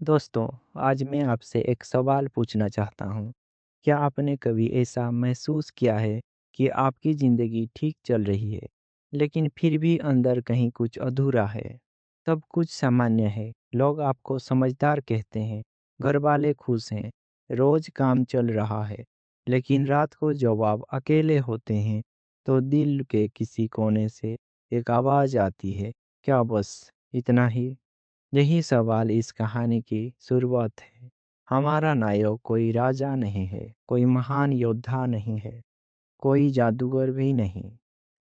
दोस्तों, आज मैं आपसे एक सवाल पूछना चाहता हूँ। क्या आपने कभी ऐसा महसूस किया है कि आपकी ज़िंदगी ठीक चल रही है, लेकिन फिर भी अंदर कहीं कुछ अधूरा है? सब कुछ सामान्य है, लोग आपको समझदार कहते हैं, घरवाले खुश हैं, रोज़ काम चल रहा है, लेकिन रात को जब आप अकेले होते हैं, तो दिल के किसी कोने से एक आवाज़ आती है, क्या बस इतना ही? यही सवाल इस कहानी की शुरुआत है। हमारा नायक कोई राजा नहीं है, कोई महान योद्धा नहीं है, कोई जादूगर भी नहीं।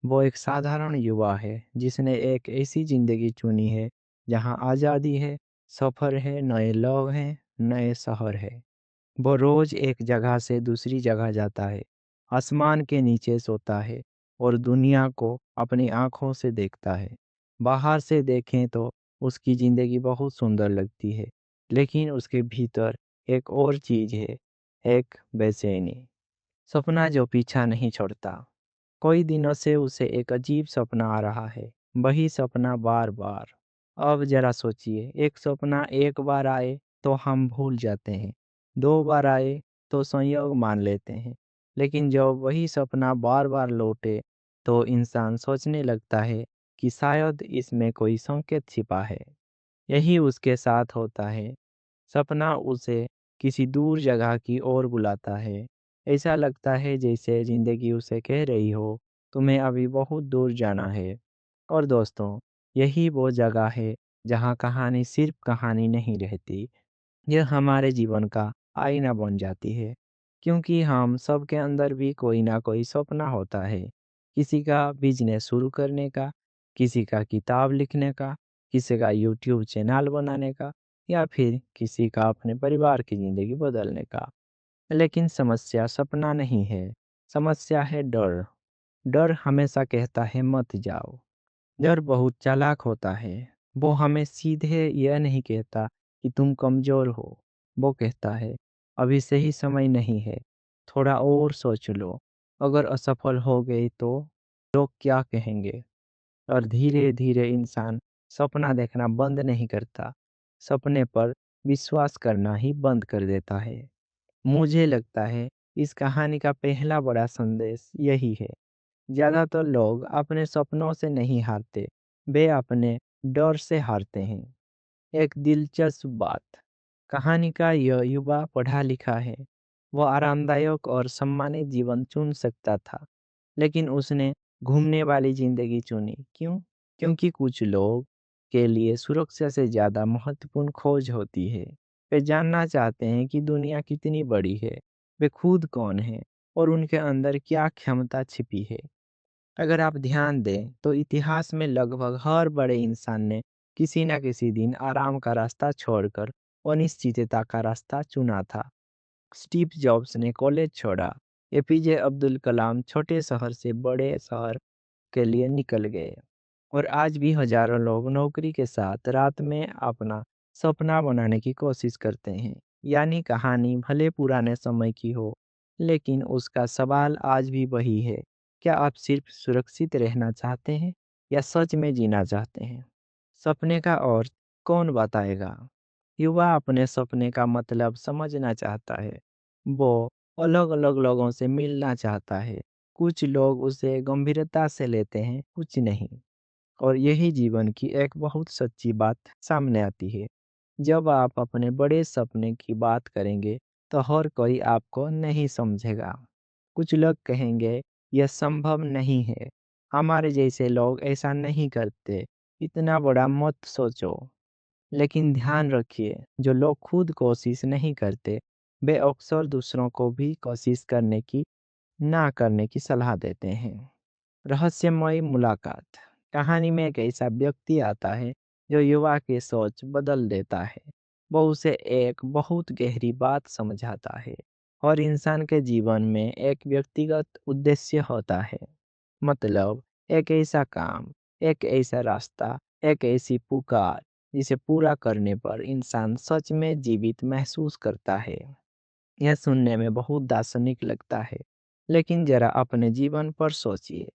वो एक साधारण युवा है जिसने एक ऐसी जिंदगी चुनी है जहाँ आज़ादी है, सफ़र है, नए लोग हैं, नए शहर है। वो रोज एक जगह से दूसरी जगह जाता है, आसमान के नीचे सोता है और दुनिया को अपनी आंखों से देखता है। बाहर से देखें तो उसकी जिंदगी बहुत सुंदर लगती है, लेकिन उसके भीतर एक और चीज है, एक बेचैनी। सपना जो पीछा नहीं छोड़ता। कई दिनों से उसे एक अजीब सपना आ रहा है, वही सपना बार बार। अब जरा सोचिए, एक सपना एक बार आए तो हम भूल जाते हैं, दो बार आए तो संयोग मान लेते हैं, लेकिन जब वही सपना बार बार लौटे तो इंसान सोचने लगता है कि शायद इसमें कोई संकेत छिपा है। यही उसके साथ होता है। सपना उसे किसी दूर जगह की ओर बुलाता है। ऐसा लगता है जैसे जिंदगी उसे कह रही हो, तुम्हें अभी बहुत दूर जाना है। और दोस्तों, यही वो जगह है जहाँ कहानी सिर्फ कहानी नहीं रहती, यह हमारे जीवन का आईना बन जाती है। क्योंकि हम सबके अंदर भी कोई ना कोई सपना होता है। किसी का बिजनेस शुरू करने का, किसी का किताब लिखने का, किसी का यूट्यूब चैनल बनाने का, या फिर किसी का अपने परिवार की जिंदगी बदलने का। लेकिन समस्या सपना नहीं है, समस्या है डर। डर हमेशा कहता है मत जाओ। डर बहुत चालाक होता है। वो हमें सीधे यह नहीं कहता कि तुम कमजोर हो। वो कहता है अभी सही समय नहीं है, थोड़ा और सोच लो। अगर असफल हो गई तो लोग क्या कहेंगे? और धीरे धीरे इंसान सपना देखना बंद नहीं करता, सपने पर विश्वास करना ही बंद कर देता है। मुझे लगता है इस कहानी का पहला बड़ा संदेश यही है। ज्यादातर लोग अपने सपनों से नहीं हारते, वे अपने डर से हारते हैं। एक दिलचस्प बात, कहानी का यह युवा पढ़ा लिखा है। वह आरामदायक और सम्मानित जीवन चुन सकता था, लेकिन उसने घूमने वाली जिंदगी चुनी। क्यों? क्योंकि कुछ लोग के लिए सुरक्षा से ज्यादा महत्वपूर्ण खोज होती है। वे जानना चाहते हैं कि दुनिया कितनी बड़ी है, वे खुद कौन है और उनके अंदर क्या क्षमता छिपी है। अगर आप ध्यान दें तो इतिहास में लगभग हर बड़े इंसान ने किसी न किसी दिन आराम का रास्ता छोड़कर अनिश्चितता का रास्ता चुना था। स्टीव जॉब्स ने कॉलेज छोड़ा, एपीजे अब्दुल कलाम छोटे शहर से बड़े शहर के लिए निकल गए, और आज भी हजारों लोग नौकरी के साथ रात में अपना सपना बनाने की कोशिश करते हैं। यानी कहानी भले पुराने समय की हो, लेकिन उसका सवाल आज भी वही है, क्या आप सिर्फ सुरक्षित रहना चाहते हैं या सच में जीना चाहते हैं? सपने का अर्थ कौन बताएगा? युवा अपने सपने का मतलब समझना चाहता है। वो अलग अलग लोगों से मिलना चाहता है। कुछ लोग उसे गंभीरता से लेते हैं, कुछ नहीं। और यही जीवन की एक बहुत सच्ची बात सामने आती है। जब आप अपने बड़े सपने की बात करेंगे तो हर कोई आपको नहीं समझेगा। कुछ लोग कहेंगे यह संभव नहीं है, हमारे जैसे लोग ऐसा नहीं करते, इतना बड़ा मत सोचो। लेकिन ध्यान रखिए, जो लोग खुद कोशिश नहीं करते, वे अक्सर दूसरों को भी कोशिश करने की ना करने की सलाह देते हैं। रहस्यमयी मुलाकात, कहानी में एक ऐसा व्यक्ति आता है जो युवा की सोच बदल देता है। वो उसे एक बहुत गहरी बात समझाता है। और इंसान के जीवन में एक व्यक्तिगत उद्देश्य होता है। मतलब एक ऐसा काम, एक ऐसा रास्ता, एक ऐसी पुकार जिसे पूरा करने पर इंसान सच में जीवित महसूस करता है। यह सुनने में बहुत दार्शनिक लगता है, लेकिन जरा अपने जीवन पर सोचिए।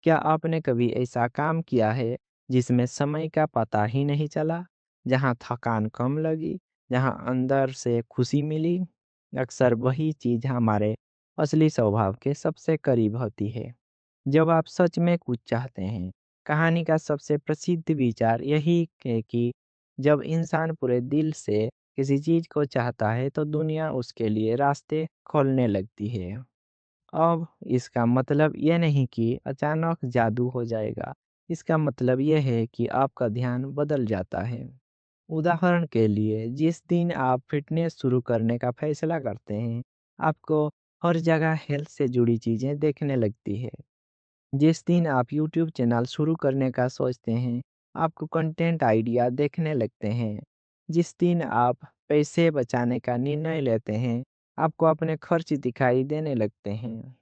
क्या आपने कभी ऐसा काम किया है जिसमें समय का पता ही नहीं चला, जहां थकान कम लगी, जहाँ अंदर से खुशी मिली, अक्सर वही चीज़ हमारे असली स्वभाव के सबसे करीब होती है। जब आप सच में कुछ चाहते हैं, कहानी का सबसे प्रसिद्ध विचार यही है कि जब इंसान पूरे दिल से किसी चीज़ को चाहता है तो दुनिया उसके लिए रास्ते खोलने लगती है। अब इसका मतलब ये नहीं कि अचानक जादू हो जाएगा। इसका मतलब ये है कि आपका ध्यान बदल जाता है। उदाहरण के लिए, जिस दिन आप फिटनेस शुरू करने का फैसला करते हैं, आपको हर जगह हेल्थ से जुड़ी चीज़ें देखने लगती है। जिस दिन आप यूट्यूब चैनल शुरू करने का सोचते हैं, आपको कंटेंट आइडिया देखने लगते हैं। जिस दिन आप पैसे बचाने का निर्णय लेते हैं, आपको अपने खर्च दिखाई देने लगते हैं।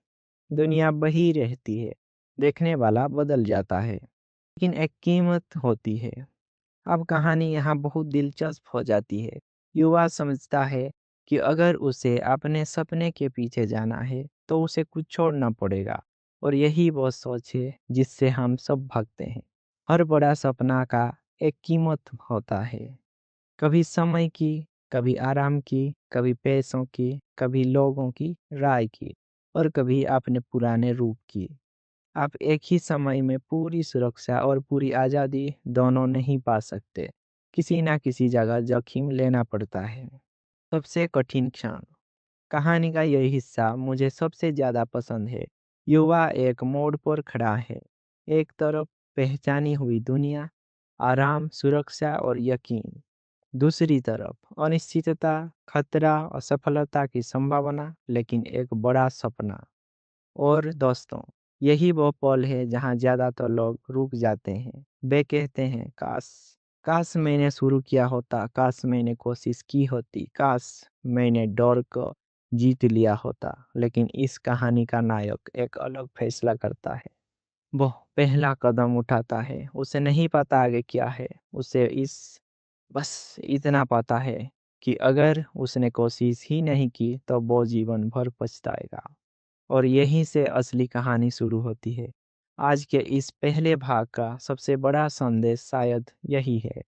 दुनिया वही रहती है, देखने वाला बदल जाता है, लेकिन एक कीमत होती है। अब कहानी यहाँ बहुत दिलचस्प हो जाती है। युवा समझता है कि अगर उसे अपने सपने के पीछे जाना है, तो उसे कुछ छोड़ना पड़ेगा। और यही वो सोच है जिससे हम सब भागते हैं। हर बड़ा सपना का एक कीमत होता है। कभी समय की, कभी आराम की, कभी पैसों की, कभी लोगों की राय की, और कभी अपने पुराने रूप की। आप एक ही समय में पूरी सुरक्षा और पूरी आज़ादी दोनों नहीं पा सकते। किसी ना किसी जगह जोखिम लेना पड़ता है। सबसे कठिन क्षण। कहानी का यह हिस्सा मुझे सबसे ज़्यादा पसंद है। युवा एक मोड़ पर खड़ा है। एक तरफ पहचानी हुई दुनिया, आराम, सुरक्षा और यकीन। दूसरी तरफ अनिश्चितता, खतरा, असफलता की संभावना, लेकिन एक बड़ा सपना। और दोस्तों, यही वो पल है जहाँ ज़्यादातर लोग रुक जाते हैं। वे कहते हैं, काश काश मैंने शुरू किया होता, काश मैंने कोशिश की होती, काश मैंने डर को जीत लिया होता। लेकिन इस कहानी का नायक एक अलग फैसला करता है। वो पहला कदम उठाता है। उसे नहीं पता आगे क्या है। उसे इस बस इतना पता है कि अगर उसने कोशिश ही नहीं की तो वो जीवन भर पछताएगा। और यहीं से असली कहानी शुरू होती है। आज के इस पहले भाग का सबसे बड़ा संदेश शायद यही है।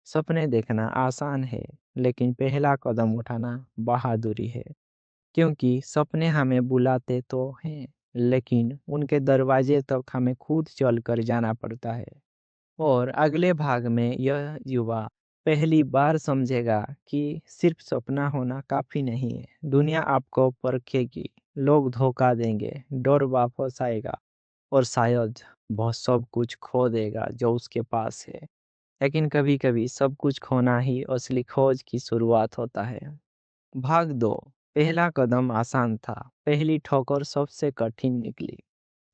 सपने देखना आसान है, लेकिन पहला कदम उठाना बहादुरी है। क्योंकि सपने हमें बुलाते तो हैं, लेकिन उनके दरवाजे तक हमें खुद चल कर जाना पड़ता है। और अगले भाग में यह युवा पहली बार समझेगा कि सिर्फ सपना होना काफी नहीं है। दुनिया आपको परखेगी, लोग धोखा देंगे, डर वापस आएगा, और शायद बहुत सब कुछ खो देगा जो उसके पास है। लेकिन कभी-कभी सब कुछ खोना ही असली खोज की शुरुआत होता है। भाग 2। पहला कदम आसान था, पहली ठोकर सबसे कठिन निकली।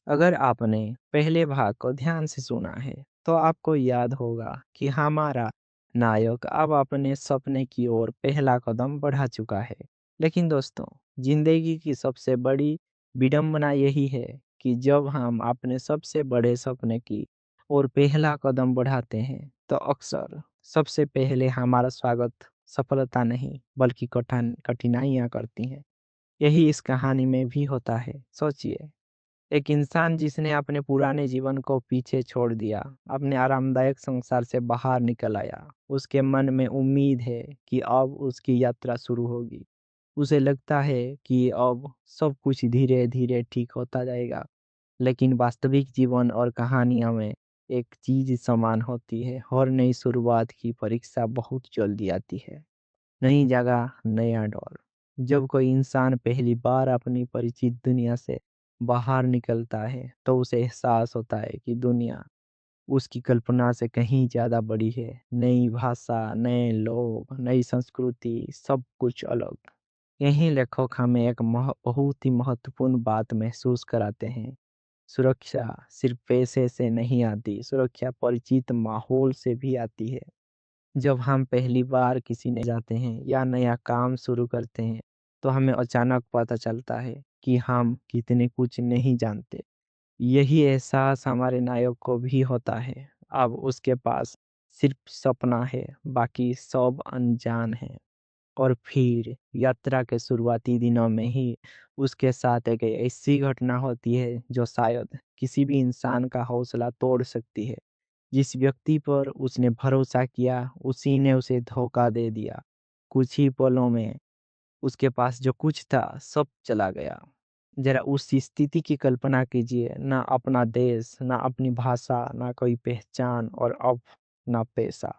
अगर आपने पहले भाग को ध्यान से सुना है, तो आपको याद होगा कि हमारा नायक अब अपने सपने की ओर पहला कदम बढ़ा चुका है। लेकिन दोस्तों, जिंदगी की सबसे बड़ी विडंबना यही है कि जब हम अपने सबसे बड़े सपने की ओर पहला कदम बढ़ाते हैं, तो अक्सर सबसे पहले हमारा स्वागत सफलता नहीं, बल्कि कठिनाइयाँ करती हैं। यही इस कहानी में भी होता है। सोचिए, एक इंसान जिसने अपने पुराने जीवन को पीछे छोड़ दिया, अपने आरामदायक संसार से बाहर निकल आया। उसके मन में उम्मीद है कि अब उसकी यात्रा शुरू होगी। उसे लगता है कि अब सब कुछ धीरे-धीरे ठीक होता जाएगा। लेकिन वास्तविक जीवन और कहानियों में एक चीज़ समान होती है। हर नई शुरुआत की परीक्षा बहुत जल्दी आती है। नई जगह, नया डर। जब कोई इंसान पहली बार अपनी परिचित दुनिया से बाहर निकलता है, तो उसे एहसास होता है कि दुनिया उसकी कल्पना से कहीं ज़्यादा बड़ी है। नई भाषा, नए लोग, नई संस्कृति, सब कुछ अलग। यहीं लेखक हमें एक बहुत ही महत्वपूर्ण बात महसूस कराते हैं। सुरक्षा सिर्फ पैसे से नहीं आती, सुरक्षा परिचित माहौल से भी आती है। जब हम पहली बार किसी नए जाते हैं या नया काम शुरू करते हैं, तो हमें अचानक पता चलता है कि हम कितने कुछ नहीं जानते। यही एहसास हमारे नायक को भी होता है। अब उसके पास सिर्फ सपना है, बाकी सब अनजान है। और फिर यात्रा के शुरुआती दिनों में ही उसके साथ एक ऐसी घटना होती है जो शायद किसी भी इंसान का हौसला तोड़ सकती है। जिस व्यक्ति पर उसने भरोसा किया, उसी ने उसे धोखा दे दिया। कुछ ही पलों में उसके पास जो कुछ था सब चला गया। ज़रा उस स्थिति की कल्पना कीजिए, ना अपना देश, ना अपनी भाषा, ना कोई पहचान और अब ना पैसा।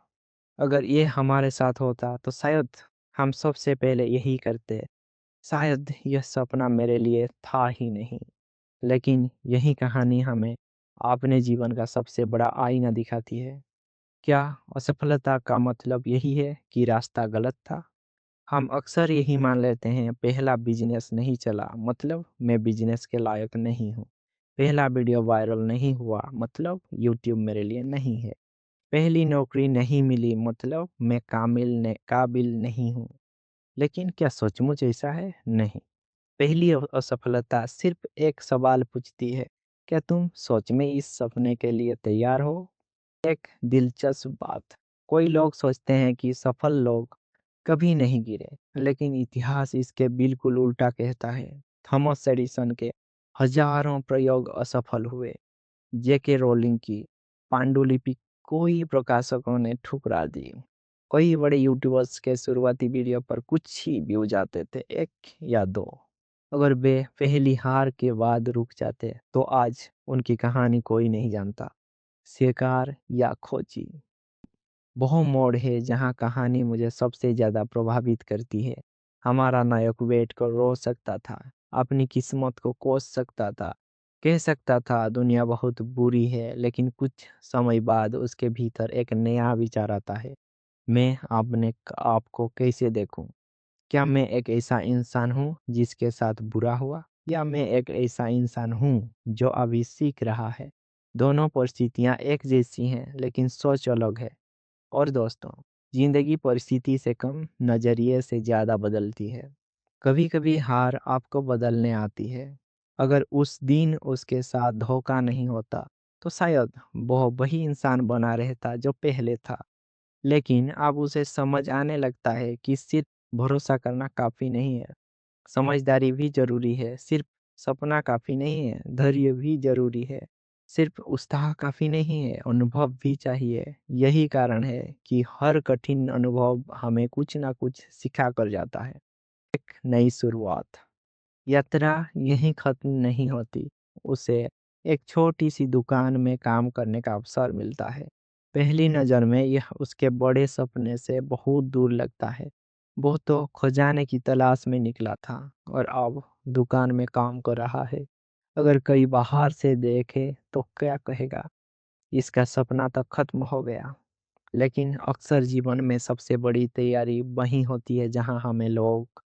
अगर ये हमारे साथ होता तो शायद हम सबसे पहले यही करते। शायद यह सपना मेरे लिए था ही नहीं। लेकिन यही कहानी हमें अपने जीवन का सबसे बड़ा आईना दिखाती है। क्या असफलता का मतलब यही है कि रास्ता गलत था? हम अक्सर यही मान लेते हैं, पहला बिजनेस नहीं चला मतलब मैं बिजनेस के लायक नहीं हूँ। पहला वीडियो वायरल नहीं हुआ मतलब यूट्यूब मेरे लिए नहीं है। पहली नौकरी नहीं मिली मतलब मैं काबिल नहीं हूँ। लेकिन क्या सचमुच ऐसा है? नहीं। पहली असफलता सिर्फ एक सवाल पूछती है, क्या तुम सच में इस सपने के लिए तैयार हो? एक दिलचस्प बात, कोई लोग सोचते हैं कि सफल लोग कभी नहीं गिरे, लेकिन इतिहास इसके बिल्कुल उल्टा कहता है। थॉमस एडिसन के हजारों प्रयोग असफल हुए। जेके रोलिंग की पांडुलिपि कोई प्रकाशकों ने ठुकरा दी। कई बड़े यूट्यूबर्स के शुरुआती वीडियो पर कुछ ही व्यूज आते थे, एक या दो। अगर वे पहली हार के बाद रुक जाते तो आज उनकी कहानी कोई नहीं जानता। शिकार या खोजी, वह मोड़ है जहाँ कहानी मुझे सबसे ज्यादा प्रभावित करती है। हमारा नायक बैठ कर रो सकता था, अपनी किस्मत को कोस सकता था, कह सकता था दुनिया बहुत बुरी है, लेकिन कुछ समय बाद उसके भीतर एक नया विचार आता है। मैं अपने आप को कैसे देखूं? क्या मैं एक ऐसा इंसान हूँ जिसके साथ बुरा हुआ, या मैं एक ऐसा इंसान हूँ जो अभी सीख रहा है? दोनों परिस्थितियां एक जैसी हैं, लेकिन सोच अलग है। और दोस्तों, जिंदगी परिस्थिति से कम, नजरिए से ज्यादा बदलती है। कभी कभी हार आपको बदलने आती है। अगर उस दिन उसके साथ धोखा नहीं होता तो शायद वह वही इंसान बना रहता जो पहले था। लेकिन अब उसे समझ आने लगता है कि सिर्फ भरोसा करना काफी नहीं है, समझदारी भी जरूरी है। सिर्फ सपना काफी नहीं है, धैर्य भी जरूरी है। सिर्फ उत्साह काफी नहीं है, अनुभव भी चाहिए। यही कारण है कि हर कठिन अनुभव हमें कुछ ना कुछ सिखा कर जाता है। एक नई शुरुआत, यात्रा यहीं खत्म नहीं होती। उसे एक छोटी सी दुकान में काम करने का अवसर मिलता है। पहली नज़र में यह उसके बड़े सपने से बहुत दूर लगता है। वो तो खजाने की तलाश में निकला था और अब दुकान में काम कर रहा है। अगर कोई बाहर से देखे तो क्या कहेगा, इसका सपना तो खत्म हो गया। लेकिन अक्सर जीवन में सबसे बड़ी तैयारी वही होती है जहाँ हमें लोग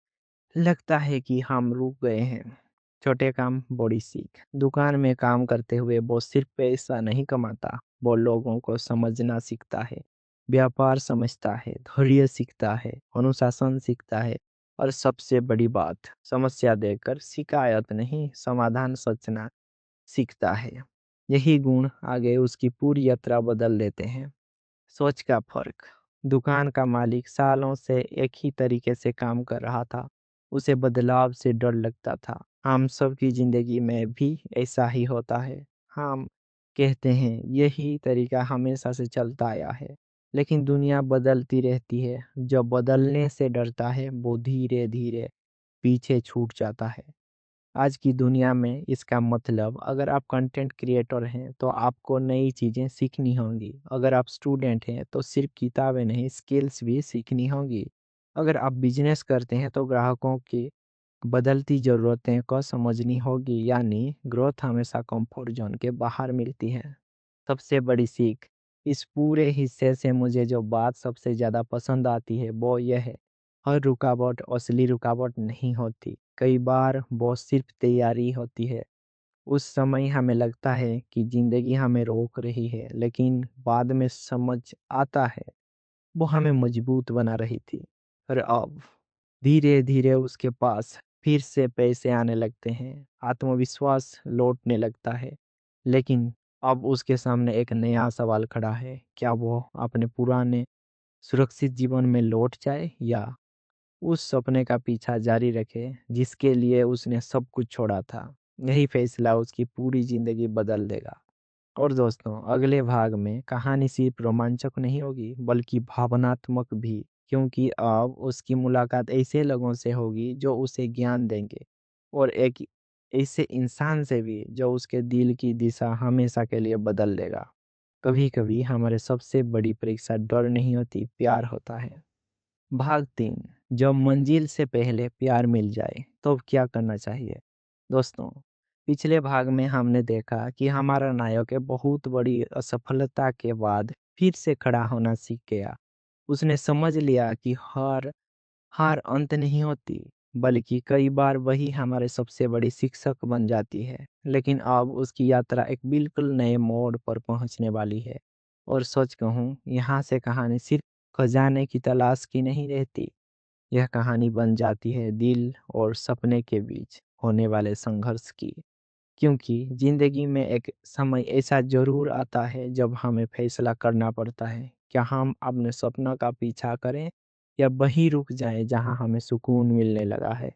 लगता है कि हम रुक गए हैं। छोटे काम बड़ी सीख, दुकान में काम करते हुए वो सिर्फ पैसा नहीं कमाता, वो लोगों को समझना सीखता है, व्यापार समझता है, धैर्य सीखता है, अनुशासन सीखता है, और सबसे बड़ी बात, समस्या देखकर शिकायत नहीं समाधान सोचना सीखता है। यही गुण आगे उसकी पूरी यात्रा बदल देते हैं। सोच का फर्क, दुकान का मालिक सालों से एक ही तरीके से काम कर रहा था। उसे बदलाव से डर लगता था। हम सब की जिंदगी में भी ऐसा ही होता है। हम कहते हैं यही तरीका हमेशा से चलता आया है, लेकिन दुनिया बदलती रहती है। जो बदलने से डरता है वो धीरे धीरे पीछे छूट जाता है। आज की दुनिया में इसका मतलब, अगर आप कंटेंट क्रिएटर हैं तो आपको नई चीज़ें सीखनी होंगी। अगर आप स्टूडेंट हैं तो सिर्फ किताबें नहीं, स्किल्स भी सीखनी होंगी। अगर आप बिजनेस करते हैं तो ग्राहकों की बदलती ज़रूरतें को समझनी होगी। यानी ग्रोथ हमेशा कंफर्ट जोन के बाहर मिलती है। सबसे बड़ी सीख, इस पूरे हिस्से से मुझे जो बात सबसे ज़्यादा पसंद आती है वो यह है, हर रुकावट असली रुकावट नहीं होती। कई बार वो सिर्फ तैयारी होती है। उस समय हमें लगता है कि जिंदगी हमें रोक रही है, लेकिन बाद में समझ आता है वो हमें मजबूत बना रही थी। और अब धीरे धीरे उसके पास फिर से पैसे आने लगते हैं, आत्मविश्वास लौटने लगता है। लेकिन अब उसके सामने एक नया सवाल खड़ा है, क्या वो अपने पुराने सुरक्षित जीवन में लौट जाए, या उस सपने का पीछा जारी रखे जिसके लिए उसने सब कुछ छोड़ा था। यही फैसला उसकी पूरी जिंदगी बदल देगा। और दोस्तों, अगले भाग में कहानी सिर्फ रोमांचक नहीं होगी बल्कि भावनात्मक भी। क्योंकि अब उसकी मुलाकात ऐसे लोगों से होगी जो उसे ज्ञान देंगे और एक ऐसे इंसान से भी जो उसके दिल की दिशा हमेशा के लिए बदल देगा। कभी-कभी हमारे सबसे बड़ी परीक्षा डर नहीं होती, प्यार होता है। भाग 3, जब मंजिल से पहले प्यार मिल जाए तो क्या करना चाहिए? दोस्तों, पिछले भाग में हमने देखा कि हमारा नायक एक बहुत बड़ी असफलता के बाद फिर से खड़ा होना सीख गया। उसने समझ लिया कि हार हार अंत नहीं होती, बल्कि कई बार वही हमारे सबसे बड़ी शिक्षक बन जाती है। लेकिन अब उसकी यात्रा एक बिल्कुल नए मोड़ पर पहुंचने वाली है। और सच कहूं, यहाँ से कहानी सिर्फ खजाने की तलाश की नहीं रहती। यह कहानी बन जाती है दिल और सपने के बीच होने वाले संघर्ष की। क्योंकि जिंदगी में एक समय ऐसा ज़रूर आता है जब हमें फैसला करना पड़ता है, क्या हम अपने सपनों का पीछा करें या वहीं रुक जाएं जहां हमें सुकून मिलने लगा है।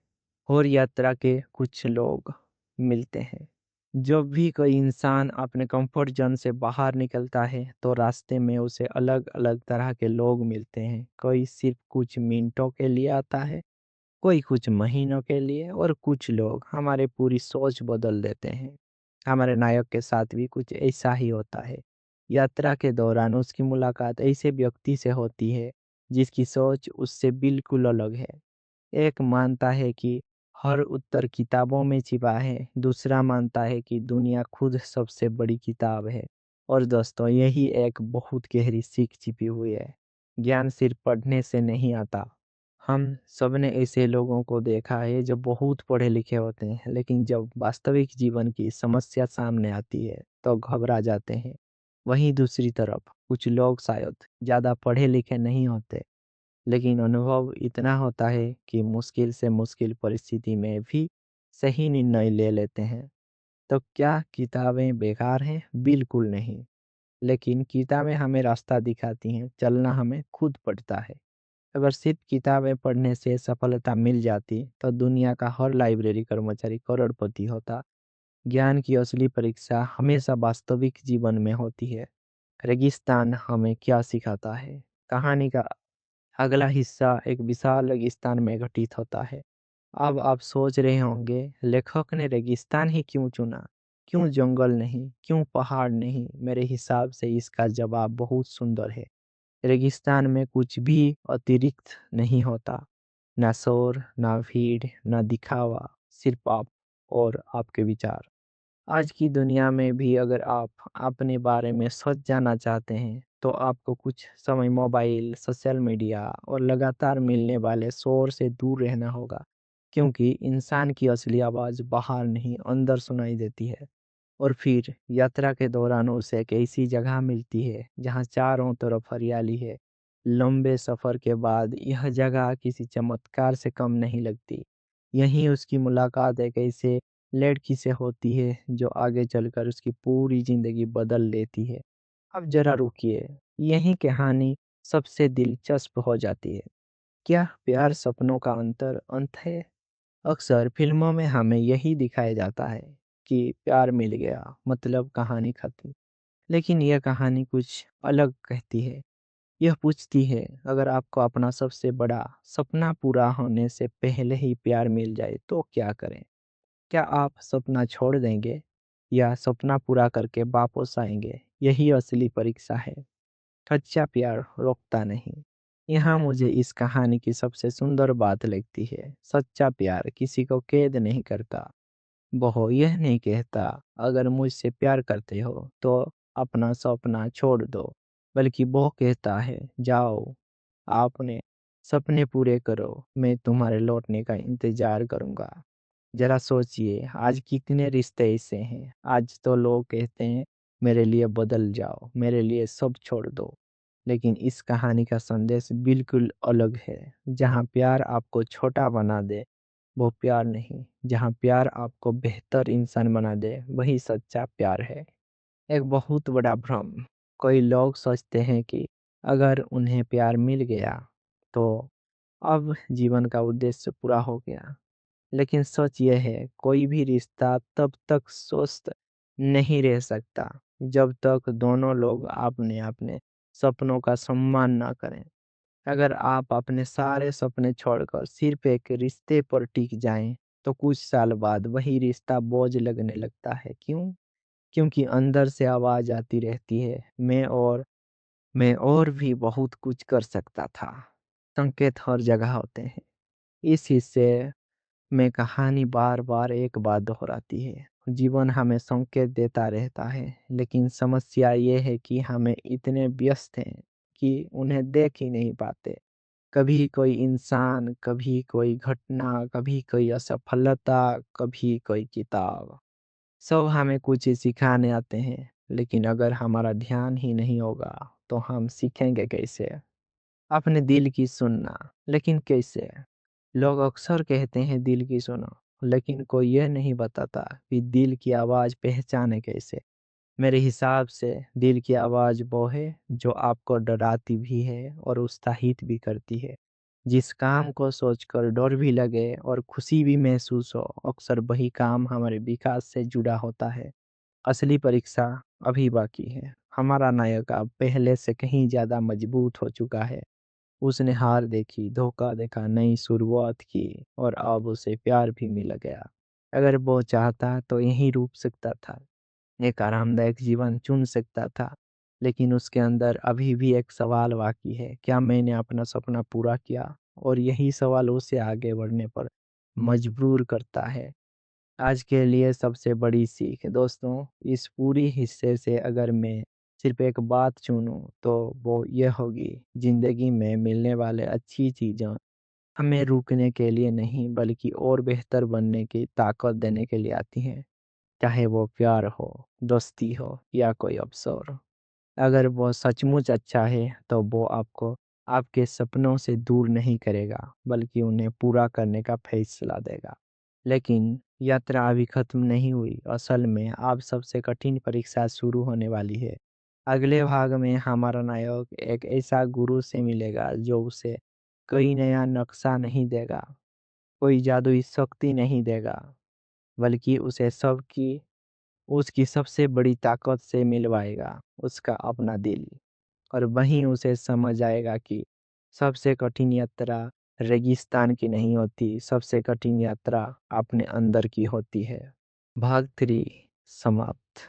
और यात्रा के कुछ लोग मिलते हैं। जब भी कोई इंसान अपने कंफर्ट जोन से बाहर निकलता है तो रास्ते में उसे अलग अलग तरह के लोग मिलते हैं। कोई सिर्फ कुछ मिनटों के लिए आता है, कोई कुछ महीनों के लिए, और कुछ लोग हमारे पूरी सोच बदल देते हैं। हमारे नायक के साथ भी कुछ ऐसा ही होता है। यात्रा के दौरान उसकी मुलाकात ऐसे व्यक्ति से होती है जिसकी सोच उससे बिल्कुल अलग है। एक मानता है कि हर उत्तर किताबों में छिपा है, दूसरा मानता है कि दुनिया खुद सबसे बड़ी किताब है। और दोस्तों, यही एक बहुत गहरी सीख छिपी हुई है। ज्ञान सिर्फ पढ़ने से नहीं आता। हम सबने ऐसे लोगों को देखा है जो बहुत पढ़े लिखे होते हैं, लेकिन जब वास्तविक जीवन की समस्या सामने आती है तो घबरा जाते हैं। वहीं दूसरी तरफ कुछ लोग शायद ज्यादा पढ़े लिखे नहीं होते, लेकिन अनुभव इतना होता है कि मुश्किल से मुश्किल परिस्थिति में भी सही निर्णय ले लेते हैं। तो क्या किताबें बेकार हैं? बिल्कुल नहीं। लेकिन किताबें हमें रास्ता दिखाती हैं, चलना हमें खुद पड़ता है। अगर सिर्फ किताबें पढ़ने से सफलता मिल जाती तो दुनिया का हर लाइब्रेरी कर्मचारी करोड़पति होता। ज्ञान की असली परीक्षा हमेशा वास्तविक जीवन में होती है। रेगिस्तान हमें क्या सिखाता है? कहानी का अगला हिस्सा एक विशाल रेगिस्तान में घटित होता है। अब आप सोच रहे होंगे, लेखक ने रेगिस्तान ही क्यों चुना? क्यों जंगल नहीं? क्यों पहाड़ नहीं? मेरे हिसाब से इसका जवाब बहुत सुंदर है। रेगिस्तान में कुछ भी अतिरिक्त नहीं होता। ना शोर, ना भीड़, ना दिखावा, सिर्फ आप और आपके विचार। आज की दुनिया में भी अगर आप अपने बारे में सच जानना चाहते हैं तो आपको कुछ समय मोबाइल, सोशल मीडिया और लगातार मिलने वाले शोर से दूर रहना होगा। क्योंकि इंसान की असली आवाज़ बाहर नहीं, अंदर सुनाई देती है। और फिर यात्रा के दौरान उसे एक ऐसी जगह मिलती है जहाँ चारों तरफ हरियाली है। लंबे सफर के बाद यह जगह किसी चमत्कार से कम नहीं लगती। यहीं उसकी मुलाकात एक ऐसे लड़की से होती है जो आगे चलकर उसकी पूरी जिंदगी बदल देती है। अब जरा रुकिए, यही कहानी सबसे दिलचस्प हो जाती है। क्या प्यार सपनों का अंत है? अक्सर फिल्मों में हमें यही दिखाया जाता है कि प्यार मिल गया मतलब कहानी खत्म। लेकिन यह कहानी कुछ अलग कहती है। यह पूछती है, अगर आपको अपना सबसे बड़ा सपना पूरा होने से पहले ही प्यार मिल जाए तो क्या करें? क्या आप सपना छोड़ देंगे या सपना पूरा करके वापस आएंगे? यही असली परीक्षा है। सच्चा प्यार रोकता नहीं। यहाँ मुझे इस कहानी की सबसे सुंदर बात लगती है। सच्चा प्यार किसी को कैद नहीं करता। वो यह नहीं कहता, अगर मुझसे प्यार करते हो तो अपना सपना छोड़ दो। बल्कि वो कहता है, जाओ, आपने सपने पूरे करो, मैं तुम्हारे लौटने का इंतजार करूंगा। जरा सोचिए, आज कितने रिश्ते ऐसे हैं। आज तो लोग कहते हैं, मेरे लिए बदल जाओ, मेरे लिए सब छोड़ दो। लेकिन इस कहानी का संदेश बिल्कुल अलग है। जहाँ प्यार आपको छोटा बना दे वो प्यार नहीं, जहाँ प्यार आपको बेहतर इंसान बना दे वही सच्चा प्यार है। एक बहुत बड़ा भ्रम। कई लोग सोचते हैं कि अगर उन्हें प्यार मिल गया तो अब जीवन का उद्देश्य पूरा हो गया। लेकिन सच यह है, कोई भी रिश्ता तब तक स्वस्थ नहीं रह सकता जब तक दोनों लोग अपने अपने सपनों का सम्मान ना करें। अगर आप अपने सारे सपने छोड़कर सिर्फ एक रिश्ते पर टिक जाएं, तो कुछ साल बाद वही रिश्ता बोझ लगने लगता है। क्यों? क्योंकि अंदर से आवाज आती रहती है, मैं और भी बहुत कुछ कर सकता था। संकेत हर जगह होते हैं। इस हिस्से में कहानी बार बार एक बात दोहराती है। जीवन हमें संकेत देता रहता है, लेकिन समस्या ये है कि हमें इतने व्यस्त हैं कि उन्हें देख ही नहीं पाते। कभी कोई इंसान, कभी कोई घटना, कभी कोई असफलता, कभी कोई किताब, सब हमें कुछ सिखाने आते हैं। लेकिन अगर हमारा ध्यान ही नहीं होगा, तो हम सीखेंगे कैसे? अपने दिल की सुनना, लेकिन कैसे? लोग अक्सर कहते हैं दिल की सुनो, लेकिन कोई यह नहीं बताता कि दिल की आवाज़ पहचाने कैसे। मेरे हिसाब से दिल की आवाज़ वो है जो आपको डराती भी है और उत्साहित भी करती है। जिस काम को सोचकर डर भी लगे और खुशी भी महसूस हो, अक्सर वही काम हमारे विकास से जुड़ा होता है। असली परीक्षा अभी बाकी है। हमारा नायक अब पहले से कहीं ज़्यादा मजबूत हो चुका है। उसने हार देखी, धोखा देखा, नई शुरुआत की और अब उसे प्यार भी मिल गया। अगर वो चाहता तो यहीं रुक सकता था, एक आरामदायक जीवन चुन सकता था। लेकिन उसके अंदर अभी भी एक सवाल बाकी है, क्या मैंने अपना सपना पूरा किया? और यही सवाल उसे आगे बढ़ने पर मजबूर करता है। आज के लिए सबसे बड़ी सीख दोस्तों, इस पूरी हिस्से से अगर मैं सिर्फ एक बात चुनूं, तो वो ये होगी, जिंदगी में मिलने वाले अच्छी चीज़ें हमें रुकने के लिए नहीं, बल्कि और बेहतर बनने की ताकत देने के लिए आती हैं। चाहे वो प्यार हो, दोस्ती हो या कोई अवसर। अगर वो सचमुच अच्छा है, तो वो आपको आपके सपनों से दूर नहीं करेगा, बल्कि उन्हें पूरा करने का फैसला देगा। लेकिन यात्रा अभी खत्म नहीं हुई। असल में अब सबसे कठिन परीक्षा शुरू होने वाली है। अगले भाग में हमारा नायक एक ऐसा गुरु से मिलेगा जो उसे कोई नया नक्शा नहीं देगा, कोई जादुई शक्ति नहीं देगा, बल्कि उसे सबकी उसकी सबसे बड़ी ताकत से मिलवाएगा, उसका अपना दिल। और वहीं उसे समझ आएगा कि सबसे कठिन यात्रा रेगिस्तान की नहीं होती, सबसे कठिन यात्रा अपने अंदर की होती है। भाग 3 समाप्त।